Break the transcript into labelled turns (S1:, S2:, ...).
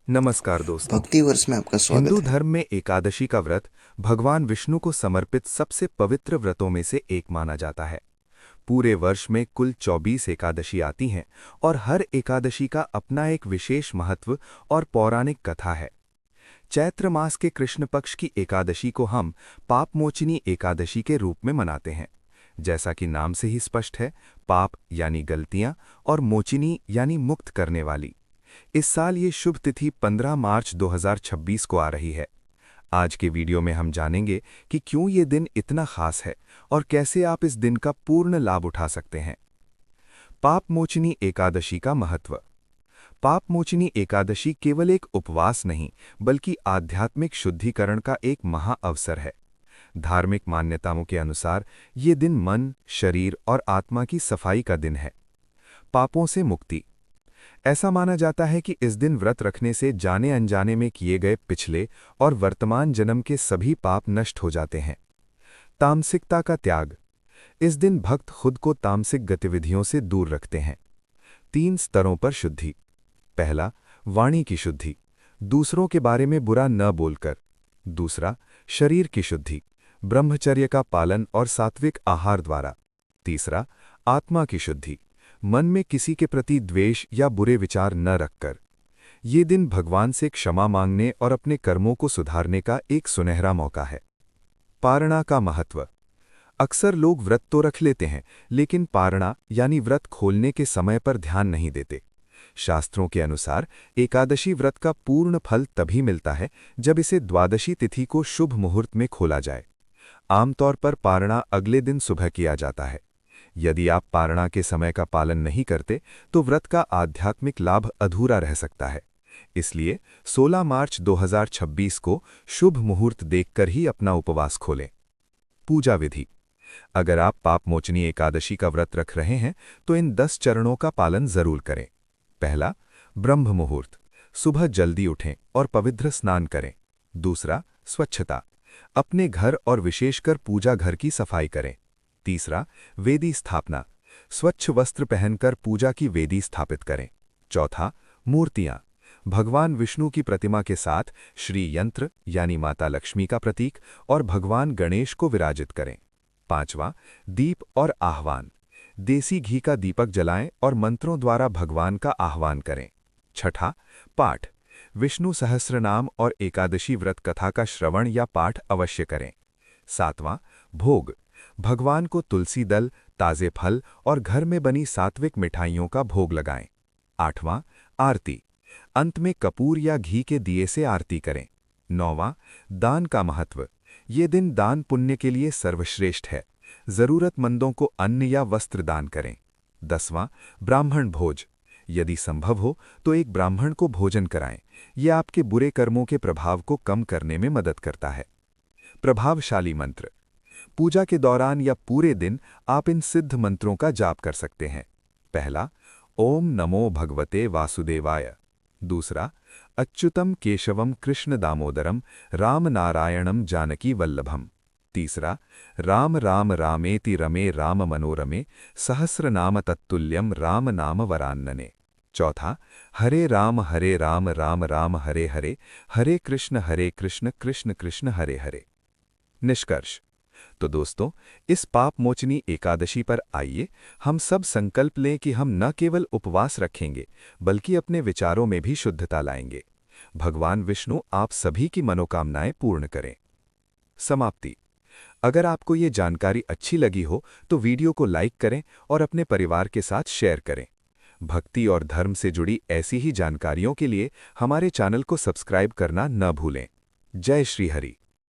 S1: नमस्कार दोस्तों।
S2: भक्ति वर्ष में आपका स्वागत
S1: हिंदू
S2: है।
S1: धर्म में एकादशी का व्रत भगवान विष्णु को समर्पित सबसे पवित्र व्रतों में से एक माना जाता है। पूरे वर्ष में कुल 24 एकादशी आती हैं और हर एकादशी का अपना एक विशेष महत्व और पौराणिक कथा है। चैत्र मास के कृष्ण पक्ष की एकादशी को हम पापमोचिनी एकादशी के रूप में मनाते हैं। जैसा कि नाम से ही स्पष्ट है, पाप यानी गलतियां और मोचिनी यानी मुक्त करने वाली। इस साल ये शुभ तिथि 15 मार्च 2026 को आ रही है। आज के वीडियो में हम जानेंगे कि क्यों ये दिन इतना खास है और कैसे आप इस दिन का पूर्ण लाभ उठा सकते हैं। पापमोचिनी एकादशी का महत्व। पापमोचिनी एकादशी केवल एक उपवास नहीं, बल्कि आध्यात्मिक शुद्धिकरण का एक महाअवसर है। धार्मिक मान्यताओं के अनुसार ये दिन मन, शरीर और आत्मा की सफाई का दिन है। पापों से मुक्ति। ऐसा माना जाता है कि इस दिन व्रत रखने से जाने अनजाने में किए गए पिछले और वर्तमान जन्म के सभी पाप नष्ट हो जाते हैं। तामसिकता का त्याग। इस दिन भक्त खुद को तामसिक गतिविधियों से दूर रखते हैं। 3 स्तरों पर शुद्धि। पहला, वाणी की शुद्धि, दूसरों के बारे में बुरा न बोलकर। दूसरा, शरीर की शुद्धि, ब्रह्मचर्य का पालन और सात्विक आहार द्वारा। तीसरा, आत्मा की शुद्धि, मन में किसी के प्रति द्वेष या बुरे विचार न रखकर। ये दिन भगवान से क्षमा मांगने और अपने कर्मों को सुधारने का एक सुनहरा मौका है। पारणा का महत्व। अक्सर लोग व्रत तो रख लेते हैं, लेकिन पारणा यानी व्रत खोलने के समय पर ध्यान नहीं देते। शास्त्रों के अनुसार एकादशी व्रत का पूर्ण फल तभी मिलता है जब इसे द्वादशी तिथि को शुभ मुहूर्त में खोला जाए। आमतौर पर पारणा अगले दिन सुबह किया जाता है। यदि आप पारणा के समय का पालन नहीं करते तो व्रत का आध्यात्मिक लाभ अधूरा रह सकता है। इसलिए 16 मार्च 2026 को शुभ मुहूर्त देखकर ही अपना उपवास खोलें। पूजा विधि। अगर आप पापमोचनी एकादशी का व्रत रख रहे हैं तो इन 10 चरणों का पालन जरूर करें। पहला, ब्रह्म मुहूर्त, सुबह जल्दी उठें और पवित्र स्नान करें। दूसरा, स्वच्छता, अपने घर और विशेषकर पूजा घर की सफाई करें। तीसरा, वेदी स्थापना, स्वच्छ वस्त्र पहनकर पूजा की वेदी स्थापित करें। चौथा, मूर्तियां, भगवान विष्णु की प्रतिमा के साथ श्री यंत्र यानी माता लक्ष्मी का प्रतीक और भगवान गणेश को विराजित करें। पांचवा, दीप और आह्वान, देसी घी का दीपक जलाएं और मंत्रों द्वारा भगवान का आह्वान करें। छठा, पाठ, विष्णु सहस्रनाम और एकादशी व्रत कथा का श्रवण या पाठ अवश्य करें। सातवां, भोग, भगवान को तुलसी दल, ताजे फल और घर में बनी सात्विक मिठाइयों का भोग लगाएं। आठवां, आरती, अंत में कपूर या घी के दिए से आरती करें। नौवां, दान का महत्व, ये दिन दान पुण्य के लिए सर्वश्रेष्ठ है। जरूरतमंदों को अन्न या वस्त्र दान करें। 10वां, ब्राह्मण भोज, यदि संभव हो तो एक ब्राह्मण को भोजन कराएं। यह आपके बुरे कर्मों के प्रभाव को कम करने में मदद करता है। प्रभावशाली मंत्र, पूजा के दौरान या पूरे दिन आप इन सिद्ध मंत्रों का जाप कर सकते हैं। पहला, ओम नमो भगवते वासुदेवाय। दूसरा, अच्युतम केशवम कृष्ण दामोदरम राम नारायणम जानकी वल्लभम। तीसरा, राम राम रामेति रमे राम मनोरमे सहस्रनाम तत्तुल्यम राम नाम वरान्नने। चौथा, हरे राम राम राम हरे हरे, हरे कृष्ण कृष्ण कृष्ण हरे हरे। निष्कर्ष। तो दोस्तों, इस पापमोचनी एकादशी पर आइए हम सब संकल्प लें कि हम न केवल उपवास रखेंगे, बल्कि अपने विचारों में भी शुद्धता लाएंगे। भगवान विष्णु आप सभी की मनोकामनाएं पूर्ण करें। समाप्ति। अगर आपको ये जानकारी अच्छी लगी हो तो वीडियो को लाइक करें और अपने परिवार के साथ शेयर करें। भक्ति और धर्म से जुड़ी ऐसी ही जानकारियों के लिए हमारे चैनल को सब्सक्राइब करना न भूलें। जय श्री हरि।